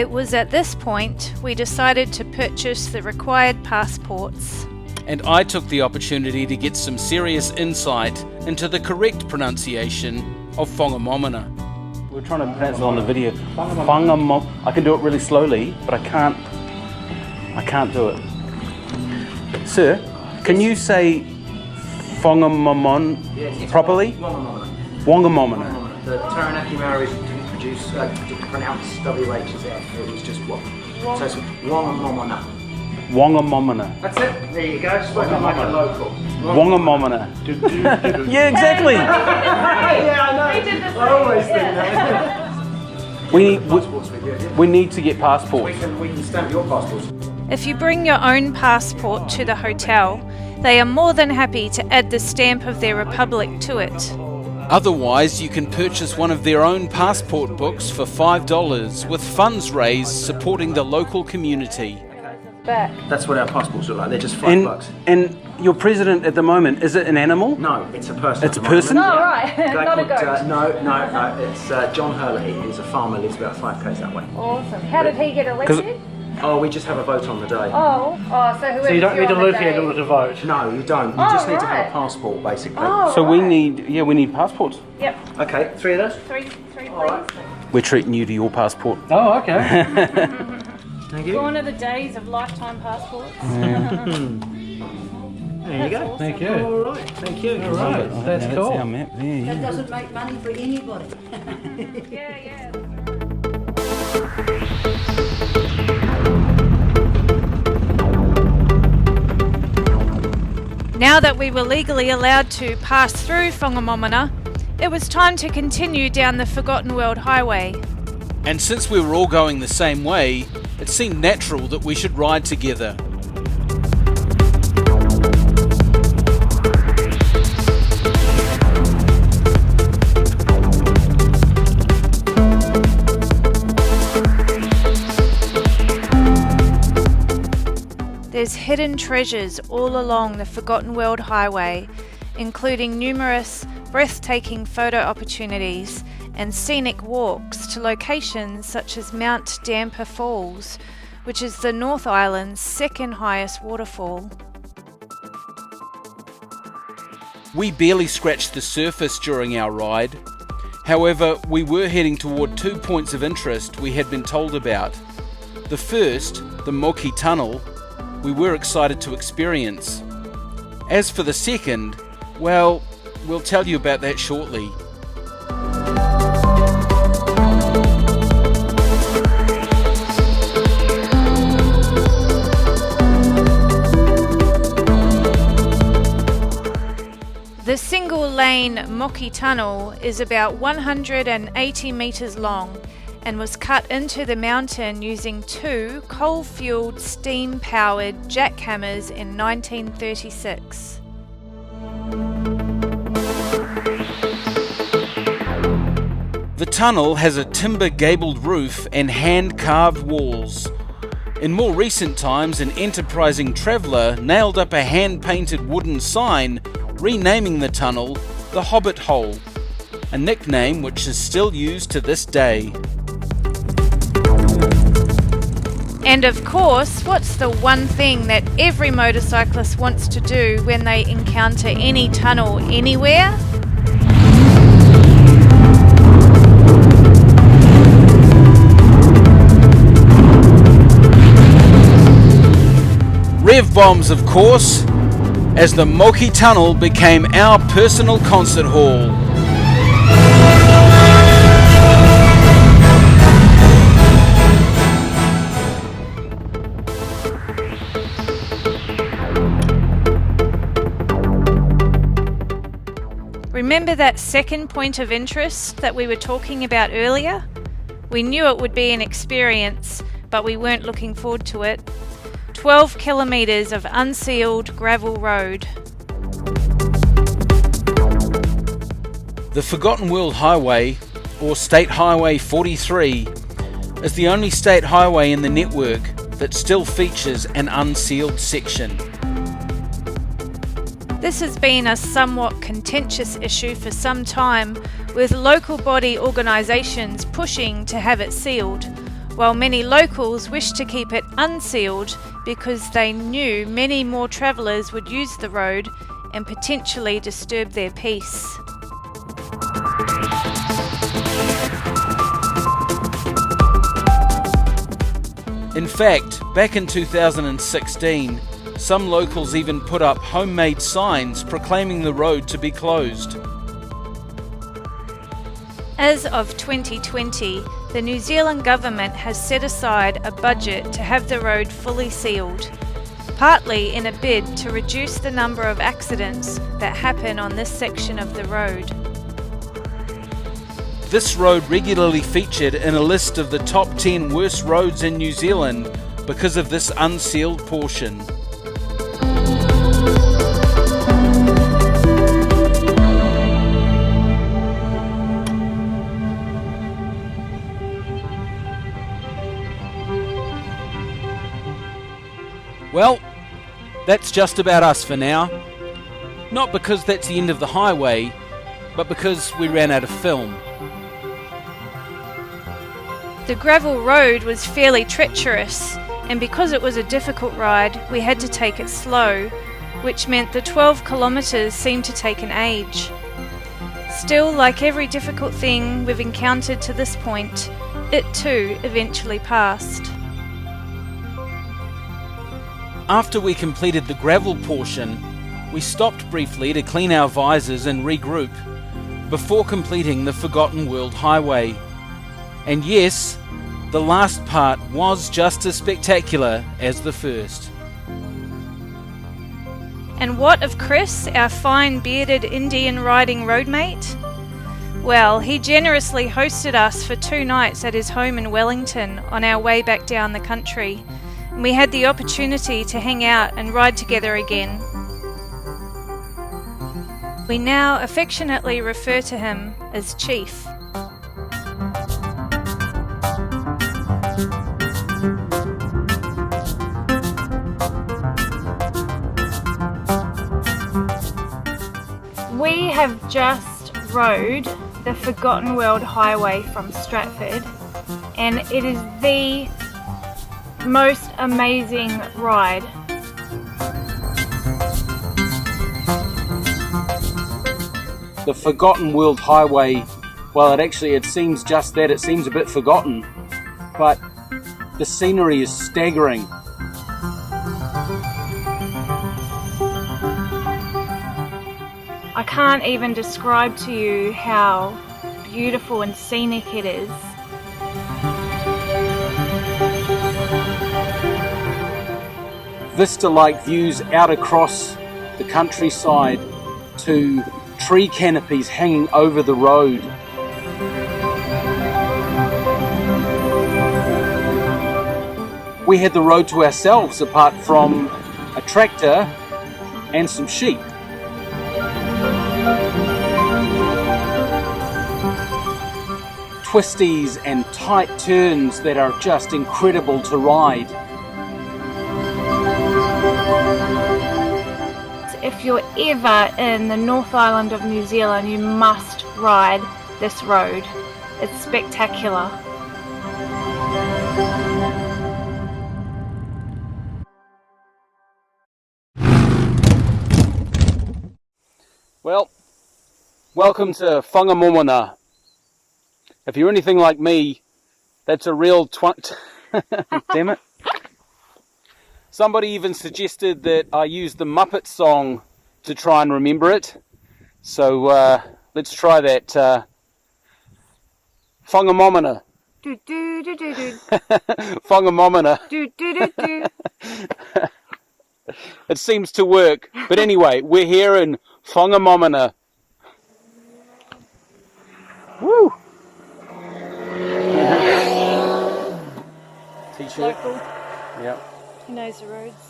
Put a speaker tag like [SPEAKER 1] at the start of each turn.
[SPEAKER 1] It was at this point we decided to purchase the required passports.
[SPEAKER 2] And I took the opportunity to get some serious insight into the correct pronunciation of Whangamomona. We're trying to pronounce it on the video. I can do it really slowly, but I can't do it. Sir, can you say Whangamomona properly? Whangamomona.
[SPEAKER 3] The Taranaki Maoris didn't pronounce WH as F, it was just what. So it's Whangamomona.
[SPEAKER 2] Whangamomona.
[SPEAKER 3] That's it, there you go, spoken like a local.
[SPEAKER 2] Whangamomona. Yeah, exactly.
[SPEAKER 3] Yeah, I know. I always think that.
[SPEAKER 2] We need to get passports.
[SPEAKER 3] We can stamp your passports.
[SPEAKER 1] If you bring your own passport to the hotel, they are more than happy to add the stamp of their republic to it.
[SPEAKER 2] Otherwise, you can purchase one of their own passport books for $5 with funds raised supporting the local community.
[SPEAKER 3] That's what our passports look like, they're just $5.
[SPEAKER 2] And your president at the moment, is it an animal?
[SPEAKER 3] No, it's a person.
[SPEAKER 2] It's a person?
[SPEAKER 1] Oh, right. Not a ghost.
[SPEAKER 3] No, it's John Hurley, who's a farmer, lives about 5 k's that way.
[SPEAKER 1] Awesome. How did he get elected?
[SPEAKER 3] Oh, we just have a vote on the day.
[SPEAKER 1] So whoever.
[SPEAKER 4] So you don't need to live here in order to vote?
[SPEAKER 3] No, you don't. You just need to have a passport, basically.
[SPEAKER 2] So we need passports.
[SPEAKER 1] Yep.
[SPEAKER 3] Okay, 3 of those?
[SPEAKER 1] Three, please.
[SPEAKER 3] Right.
[SPEAKER 2] We're treating you to your passport.
[SPEAKER 4] Oh, okay.
[SPEAKER 3] Thank you.
[SPEAKER 1] Gone are the days of lifetime passports.
[SPEAKER 3] There you go.
[SPEAKER 1] Awesome.
[SPEAKER 4] Thank you.
[SPEAKER 3] All right, thank you.
[SPEAKER 4] All right, that's cool.
[SPEAKER 2] our map there.
[SPEAKER 5] That doesn't make money for anybody.
[SPEAKER 1] Yeah. Now that we were legally allowed to pass through Whangamomona, it was time to continue down the Forgotten World Highway.
[SPEAKER 2] And since we were all going the same way, it seemed natural that we should ride together.
[SPEAKER 1] There's hidden treasures all along the Forgotten World Highway, including numerous breathtaking photo opportunities and scenic walks to locations such as Mount Damper Falls, which is the North Island's second highest waterfall.
[SPEAKER 2] We barely scratched the surface during our ride. However, we were heading toward 2 points of interest we had been told about. The first, the Moki Tunnel, we were excited to experience. As for the second, well, we'll tell you about that shortly.
[SPEAKER 1] The single-lane Moki Tunnel is about 180 metres long and was cut into the mountain using 2 coal-fueled steam-powered jackhammers in 1936.
[SPEAKER 2] The tunnel has a timber-gabled roof and hand-carved walls. In more recent times, an enterprising traveller nailed up a hand-painted wooden sign renaming the tunnel the Hobbit Hole, a nickname which is still used to this day.
[SPEAKER 1] And of course, what's the one thing that every motorcyclist wants to do when they encounter any tunnel anywhere?
[SPEAKER 2] Rev bombs, of course, as the Moki Tunnel became our personal concert hall.
[SPEAKER 1] Remember that second point of interest that we were talking about earlier? We knew it would be an experience, but we weren't looking forward to it. 12 kilometres of unsealed gravel road.
[SPEAKER 2] The Forgotten World Highway, or State Highway 43, is the only state highway in the network that still features an unsealed section.
[SPEAKER 1] This has been a somewhat contentious issue for some time, with local body organisations pushing to have it sealed, while many locals wished to keep it unsealed because they knew many more travellers would use the road and potentially disturb their peace.
[SPEAKER 2] In fact, back in 2016, some locals even put up homemade signs proclaiming the road to be closed.
[SPEAKER 1] As of 2020, the New Zealand government has set aside a budget to have the road fully sealed, partly in a bid to reduce the number of accidents that happen on this section of the road.
[SPEAKER 2] This road regularly featured in a list of the top 10 worst roads in New Zealand because of this unsealed portion. Well, that's just about us for now. Not because that's the end of the highway, but because we ran out of film.
[SPEAKER 1] The gravel road was fairly treacherous, and because it was a difficult ride, we had to take it slow, which meant the 12 kilometres seemed to take an age. Still, like every difficult thing we've encountered to this point, it too eventually passed.
[SPEAKER 2] After we completed the gravel portion, we stopped briefly to clean our visors and regroup before completing the Forgotten World Highway. And yes, the last part was just as spectacular as the first.
[SPEAKER 1] And what of Chris, our fine bearded Indian riding roadmate? Well, he generously hosted us for 2 nights at his home in Wellington on our way back down the country, and we had the opportunity to hang out and ride together again. We now affectionately refer to him as Chief. We have just rode the Forgotten World Highway from Stratford, and it is the most amazing ride.
[SPEAKER 2] The Forgotten World Highway, well, it seems just that, it seems a bit forgotten, but the scenery is staggering.
[SPEAKER 1] I can't even describe to you how beautiful and scenic it is.
[SPEAKER 2] Vista-like views out across the countryside to tree canopies hanging over the road. We had the road to ourselves apart from a tractor and some sheep. Twisties and tight turns that are just incredible to ride.
[SPEAKER 1] If you're ever in the North Island of New Zealand, you must ride this road. It's spectacular.
[SPEAKER 2] Well, welcome to Whangamomona. If you're anything like me, that's a real damn it. Somebody even suggested that I use the Muppet song to try and remember it. So let's try that. Whangamomona.
[SPEAKER 1] Do do do do do.
[SPEAKER 2] Whangamomona.
[SPEAKER 1] Do do do do.
[SPEAKER 2] It seems to work. But anyway, we're here in Whangamomona. Woo! T-shirt.
[SPEAKER 1] Local.
[SPEAKER 2] Yep.
[SPEAKER 1] He knows the roads.